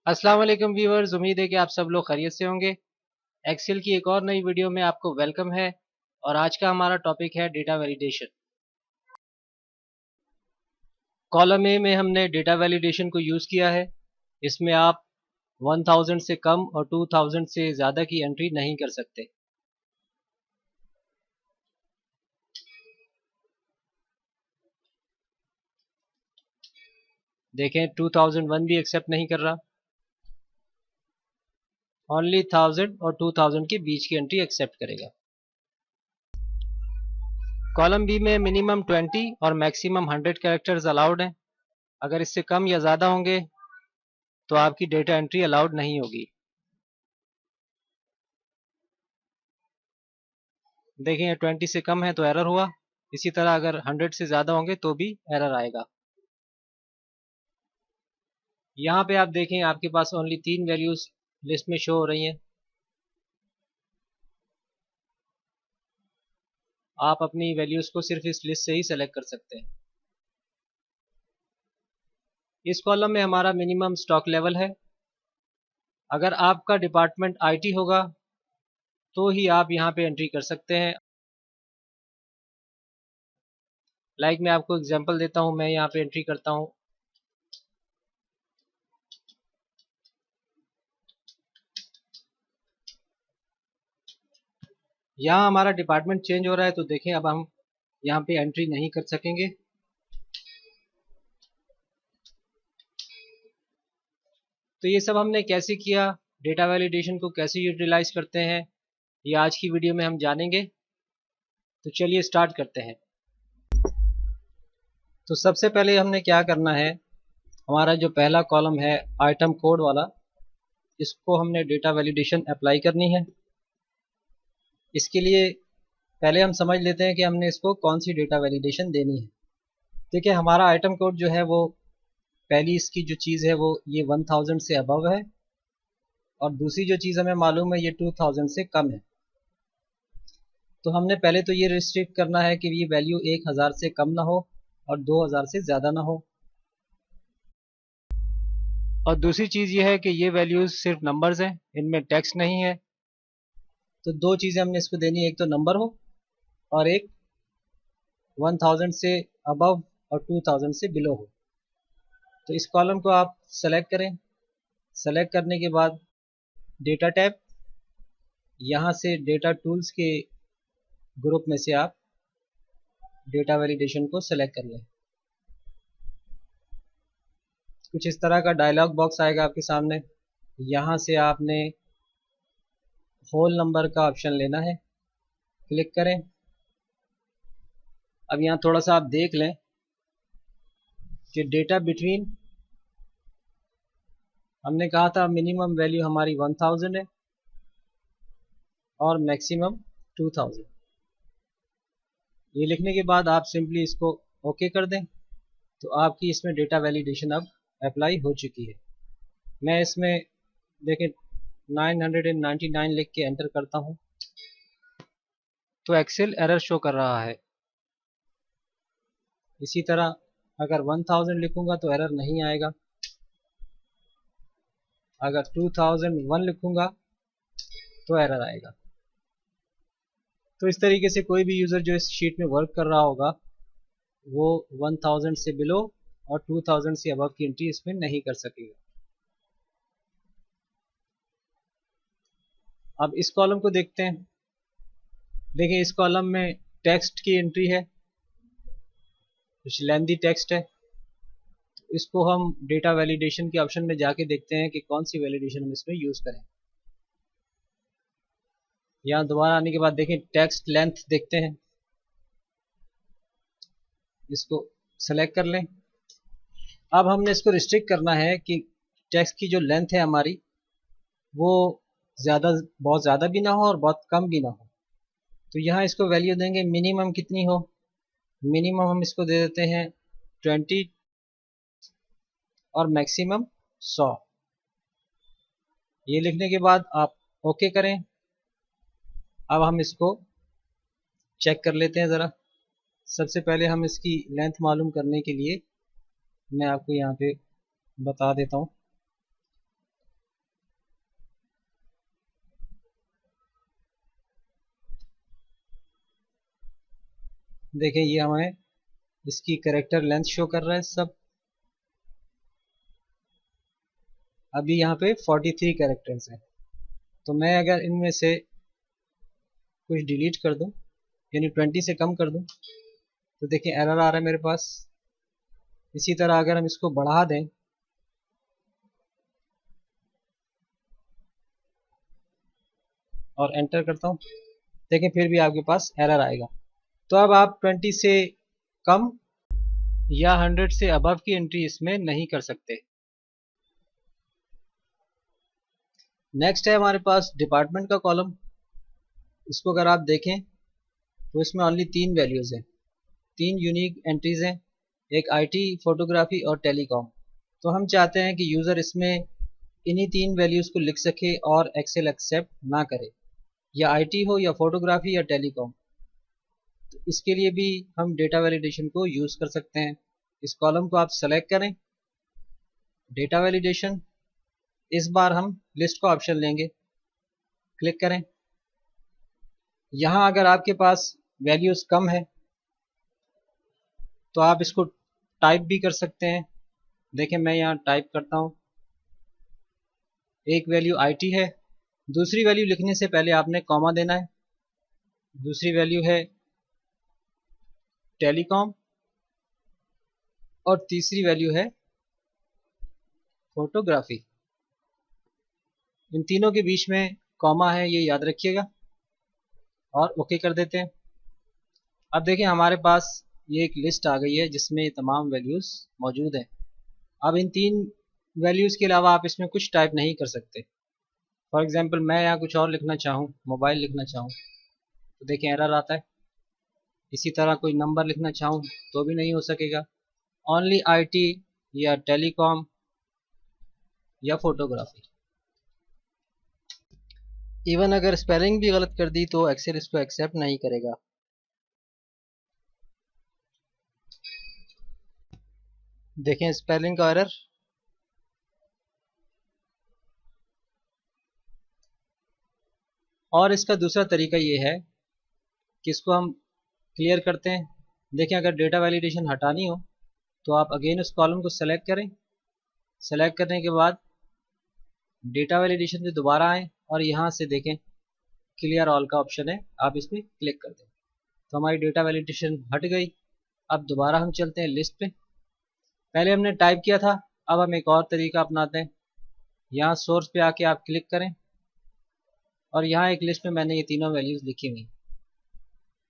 अस्सलाम वालेकुम व्यूअर्स, उम्मीद है कि आप सब लोग खैरियत से होंगे। एक्सेल की एक और नई वीडियो में आपको वेलकम है। और आज का हमारा टॉपिक है डेटा वैलिडेशन। कॉलम ए में हमने डेटा वैलिडेशन को यूज़ किया है। इसमें आप 1000 से कम और 2000 से ज़्यादा की एंट्री नहीं कर सकते। देखें, 2001 भी एक्सेप्ट नहीं कर रहा, ओनली 1000 और 2000 के बीच की एंट्री एक्सेप्ट करेगा। कॉलम बी में मिनिमम 20 और मैक्सिमम 100 कैरेक्टर्स अलाउड हैं। अगर इससे कम या ज़्यादा होंगे तो आपकी डेटा एंट्री अलाउड नहीं होगी। देखें, 20 से कम है तो एरर हुआ। इसी तरह अगर 100 से ज़्यादा होंगे तो भी एरर आएगा। यहाँ पे आप देखें, आपके पास ओनली 3 वैल्यूज लिस्ट में शो हो रही हैं। आप अपनी वैल्यूज को सिर्फ इस लिस्ट से ही सेलेक्ट कर सकते हैं। इस कॉलम में हमारा मिनिमम स्टॉक लेवल है। अगर आपका डिपार्टमेंट आईटी होगा तो ही आप यहाँ पे एंट्री कर सकते हैं। मैं आपको एग्जांपल देता हूँ, मैं यहाँ पे एंट्री करता हूँ। यहाँ हमारा डिपार्टमेंट चेंज हो रहा है तो देखें, अब हम यहाँ पे एंट्री नहीं कर सकेंगे। तो ये सब हमने कैसे किया, डेटा वैलिडेशन को कैसे यूटिलाइज करते हैं, ये आज की वीडियो में हम जानेंगे। तो चलिए स्टार्ट करते हैं। तो सबसे पहले हमने क्या करना है, हमारा जो पहला कॉलम है आइटम कोड वाला, इसको हमने डेटा वैलिडेशन अप्लाई करनी है। इसके लिए पहले हम समझ लेते हैं कि हमने इसको कौन सी डेटा वैलिडेशन देनी है। देखिए, हमारा आइटम कोड जो है वो पहली इसकी जो चीज़ है वो ये 1000 से अबव है, और दूसरी जो चीज़ हमें मालूम है ये 2000 से कम है। तो हमने पहले तो ये रिस्ट्रिक्ट करना है कि ये वैल्यू 1000 से कम ना हो और 2000 से ज़्यादा ना हो। और दूसरी चीज़ ये है कि ये वैल्यूज़ सिर्फ नंबर्स हैं, इनमें टेक्स्ट नहीं है। तो दो चीज़ें हमने इसको देनी है, एक तो नंबर हो और एक 1000 से अबव और 2000 से बिलो हो। तो इस कॉलम को आप सेलेक्ट करें। सेलेक्ट करने के बाद डेटा टैब, यहाँ से डेटा टूल्स के ग्रुप में से आप डेटा वैलिडेशन को सेलेक्ट कर लें। कुछ इस तरह का डायलॉग बॉक्स आएगा आपके सामने। यहाँ से आपने होल नंबर का ऑप्शन लेना है, क्लिक करें। अब यहाँ थोड़ा सा आप देख लें कि डेटा बिटवीन, हमने कहा था मिनिमम वैल्यू हमारी 1000 है और मैक्सिमम 2000। ये लिखने के बाद आप सिंपली इसको ओके कर दें तो आपकी इसमें डेटा वैलिडेशन अब अप्लाई हो चुकी है। मैं इसमें देखें 999 लिख के एंटर करता हूँ तो एक्सेल एरर शो कर रहा है। इसी तरह अगर 1000 लिखूंगा तो एरर नहीं आएगा। अगर 2001 लिखूंगा तो एरर आएगा। तो इस तरीके से कोई भी यूज़र जो इस शीट में वर्क कर रहा होगा वो 1000 से बिलो और 2000 से अबव की एंट्री इसमें नहीं कर सकेगा। अब इस कॉलम को देखते हैं। देखिए, इस कॉलम में टेक्स्ट की एंट्री है, कुछ लेंदी टेक्स्ट है। इसको हम डेटा वैलिडेशन के ऑप्शन में जाके देखते हैं कि कौन सी वैलिडेशन हम इसमें यूज़ करें। यहाँ दोबारा आने के बाद देखें, टेक्स्ट लेंथ देखते हैं, इसको सेलेक्ट कर लें। अब हमने इसको रिस्ट्रिक्ट करना है कि टेक्स्ट की जो लेंथ है हमारी वो बहुत ज़्यादा भी ना हो और बहुत कम भी ना हो। तो यहाँ इसको वैल्यू देंगे मिनिमम कितनी हो। मिनिमम हम इसको दे देते हैं 20 और मैक्सिमम 100। ये लिखने के बाद आप ओके करें। अब हम इसको चेक कर लेते हैं ज़रा। सबसे पहले हम इसकी लेंथ मालूम करने के लिए मैं आपको यहाँ पे बता देता हूँ। देखें ये हमें इसकी कैरेक्टर लेंथ शो कर रहा है सब। अभी यहाँ पे 43 कैरेक्टर्स हैं। तो मैं अगर इनमें से कुछ डिलीट कर दूं, यानी 20 से कम कर दूं, तो देखें एरर आ रहा है मेरे पास। इसी तरह अगर हम इसको बढ़ा दें, और एंटर करता हूँ, देखें फिर भी आपके पास एरर आएगा। तो अब आप 20 से कम या 100 से अबव की एंट्री इसमें नहीं कर सकते। नेक्स्ट है हमारे पास डिपार्टमेंट का कॉलम। इसको अगर आप देखें तो इसमें ओनली 3 वैल्यूज़ हैं, 3 यूनिक एंट्रीज हैं, एक आईटी, फोटोग्राफी और टेलीकॉम। तो हम चाहते हैं कि यूज़र इसमें इन्हीं 3 वैल्यूज़ को लिख सके और एक्सेल एक्सेप्ट ना करे, या आईटी हो या फोटोग्राफी या टेलीकॉम। तो इसके लिए भी हम डेटा वैलिडेशन को यूज़ कर सकते हैं। इस कॉलम को आप सेलेक्ट करें, डेटा वैलिडेशन। इस बार हम लिस्ट का ऑप्शन लेंगे, क्लिक करें। यहाँ अगर आपके पास वैल्यूज़ कम है तो आप इसको टाइप भी कर सकते हैं। देखें मैं यहाँ टाइप करता हूँ, एक वैल्यू आईटी है, दूसरी वैल्यू लिखने से पहले आपने कॉमा देना है, दूसरी वैल्यू है टेलीकॉम और तीसरी वैल्यू है फोटोग्राफी। इन तीनों के बीच में कॉमा है, ये याद रखिएगा, और ओके कर देते हैं। अब देखें हमारे पास ये एक लिस्ट आ गई है जिसमें तमाम वैल्यूज़ मौजूद हैं। अब इन 3 वैल्यूज़ के अलावा आप इसमें कुछ टाइप नहीं कर सकते। फॉर एग्जांपल मैं यहाँ कुछ और लिखना चाहूँ, मोबाइल लिखना चाहूँ, तो देखें एरर आता है। इसी तरह कोई नंबर लिखना चाहूँ तो भी नहीं हो सकेगा। ओनली आईटी या टेलीकॉम या फोटोग्राफी। इवन अगर स्पेलिंग भी गलत कर दी तो एक्सेल इसको एक्सेप्ट नहीं करेगा। देखें स्पेलिंग का एरर। और इसका दूसरा तरीका ये है कि इसको हम क्लियर करते हैं। देखें अगर डेटा वैलिडेशन हटानी हो तो आप अगेन उस कॉलम को सेलेक्ट करें, सेलेक्ट करने के बाद डेटा वैलिडेशन पे दोबारा आएँ और यहाँ से देखें क्लियर ऑल का ऑप्शन है, आप इस पर क्लिक कर दें तो हमारी डेटा वैलिडेशन हट गई। अब दोबारा हम चलते हैं लिस्ट पे। पहले हमने टाइप किया था, अब हम एक और तरीका अपनाते हैं। यहाँ सोर्स पे आके आप क्लिक करें और यहाँ एक लिस्ट में मैंने ये तीनों वैल्यूज़ लिखी हुई।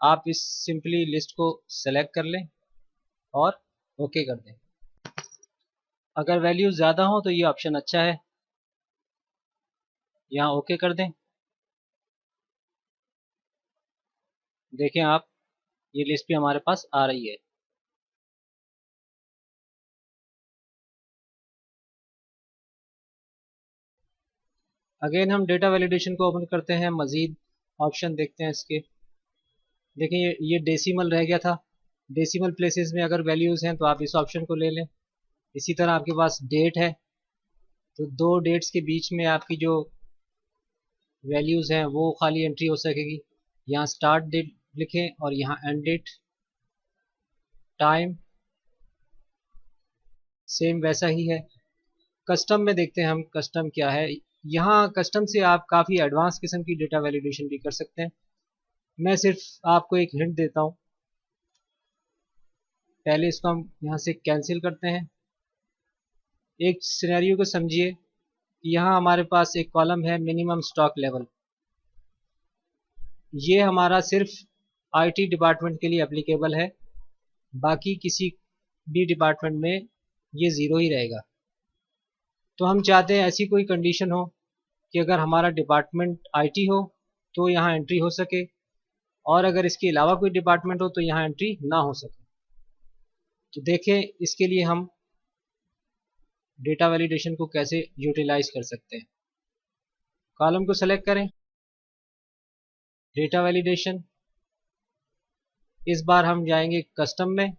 आप इस सिंपली लिस्ट को सेलेक्ट कर लें और ओके कर दें। अगर वैल्यू ज़्यादा हो तो ये ऑप्शन अच्छा है, यहाँ ओके कर दें। देखें आप ये लिस्ट भी हमारे पास आ रही है। अगेन हम डेटा वैलिडेशन को ओपन करते हैं, मज़ीद ऑप्शन देखते हैं इसके। देखिए ये डेसिमल रह गया था, डेसिमल प्लेसेस में अगर वैल्यूज़ हैं तो आप इस ऑप्शन को ले लें। इसी तरह आपके पास डेट है तो 2 डेट्स के बीच में आपकी जो वैल्यूज़ हैं वो खाली एंट्री हो सकेगी। यहाँ स्टार्ट डेट लिखें और यहाँ एंड डेट, टाइम सेम वैसा ही है। कस्टम में देखते हैं हम कस्टम क्या है। यहाँ कस्टम से आप काफ़ी एडवांस किस्म की डेटा वैलिडेशन भी कर सकते हैं। मैं सिर्फ आपको एक हिंट देता हूँ। पहले इसको हम यहाँ से कैंसिल करते हैं। एक सिनेरियो को समझिए कि यहाँ हमारे पास एक कॉलम है मिनिमम स्टॉक लेवल। ये हमारा सिर्फ आईटी डिपार्टमेंट के लिए एप्लीकेबल है, बाकी किसी भी डिपार्टमेंट में ये ज़ीरो ही रहेगा। तो हम चाहते हैं ऐसी कोई कंडीशन हो कि अगर हमारा डिपार्टमेंट आईटी हो तो यहाँ एंट्री हो सके, और अगर इसके अलावा कोई डिपार्टमेंट हो तो यहाँ एंट्री ना हो सके। तो देखें इसके लिए हम डेटा वैलिडेशन को कैसे यूटिलाइज कर सकते हैं। कॉलम को सेलेक्ट करें, डेटा वैलिडेशन। इस बार हम जाएंगे कस्टम में।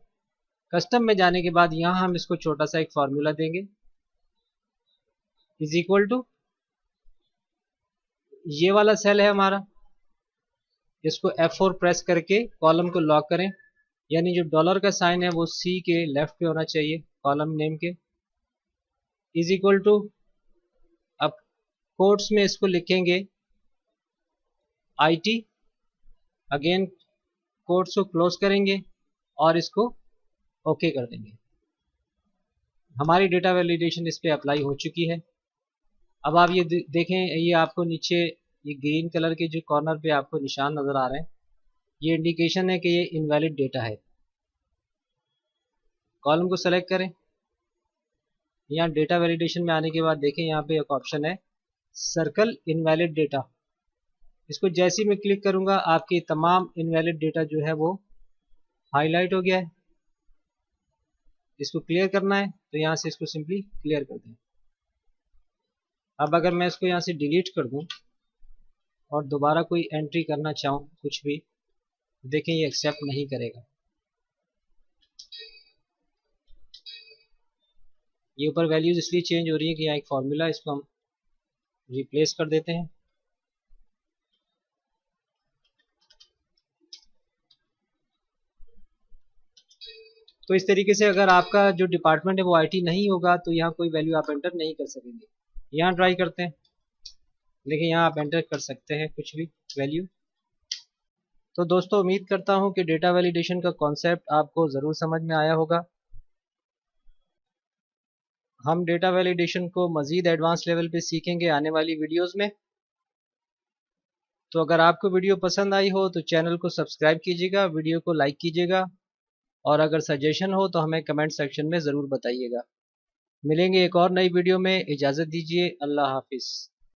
कस्टम में जाने के बाद यहाँ हम इसको छोटा सा एक फार्मूला देंगे, इज इक्वल टू, ये वाला सेल है हमारा, इसको F4 प्रेस करके कॉलम को लॉक करें यानी जो डॉलर का साइन है वो सी के लेफ्ट पे होना चाहिए कॉलम नेम के, इज इक्वल टू, अब कोट्स में इसको लिखेंगे IT, अगेन कोट्स को क्लोज करेंगे और इसको ओके कर देंगे। हमारी डेटा वैलिडेशन इस पे अप्लाई हो चुकी है। अब आप ये देखें, ये आपको नीचे ये ग्रीन कलर के जो कॉर्नर पे आपको निशान नज़र आ रहे हैं, ये इंडिकेशन है कि ये इनवैलिड डेटा है। कॉलम को सेलेक्ट करें, यहाँ डेटा वैलिडेशन में आने के बाद देखें यहाँ पे एक ऑप्शन है सर्कल इनवैलिड डेटा। इसको जैसे ही मैं क्लिक करूँगा आपकी तमाम इनवैलिड डेटा जो है वो हाईलाइट हो गया है। इसको क्लियर करना है तो यहाँ से इसको सिंपली क्लियर कर दें। अब अगर मैं इसको यहाँ से डिलीट कर दूँ और दोबारा कोई एंट्री करना चाहूँ कुछ भी, देखें ये एक्सेप्ट नहीं करेगा। ये ऊपर वैल्यूज इसलिए चेंज हो रही है कि यहाँ एक फॉर्मूला, इसको हम रिप्लेस कर देते हैं। तो इस तरीके से अगर आपका जो डिपार्टमेंट है वो IT नहीं होगा तो यहाँ कोई वैल्यू आप एंटर नहीं कर सकेंगे। यहाँ ट्राई करते हैं, देखिए यहाँ आप एंटर कर सकते हैं कुछ भी वैल्यू। तो दोस्तों उम्मीद करता हूँ कि डेटा वैलिडेशन का कॉन्सेप्ट आपको ज़रूर समझ में आया होगा। हम डेटा वैलिडेशन को मज़ीद एडवांस लेवल पे सीखेंगे आने वाली वीडियोस में। तो अगर आपको वीडियो पसंद आई हो तो चैनल को सब्सक्राइब कीजिएगा, वीडियो को लाइक कीजिएगा और अगर सजेशन हो तो हमें कमेंट सेक्शन में ज़रूर बताइएगा। मिलेंगे एक और नई वीडियो में, इजाज़त दीजिए, अल्लाह हाफिज़।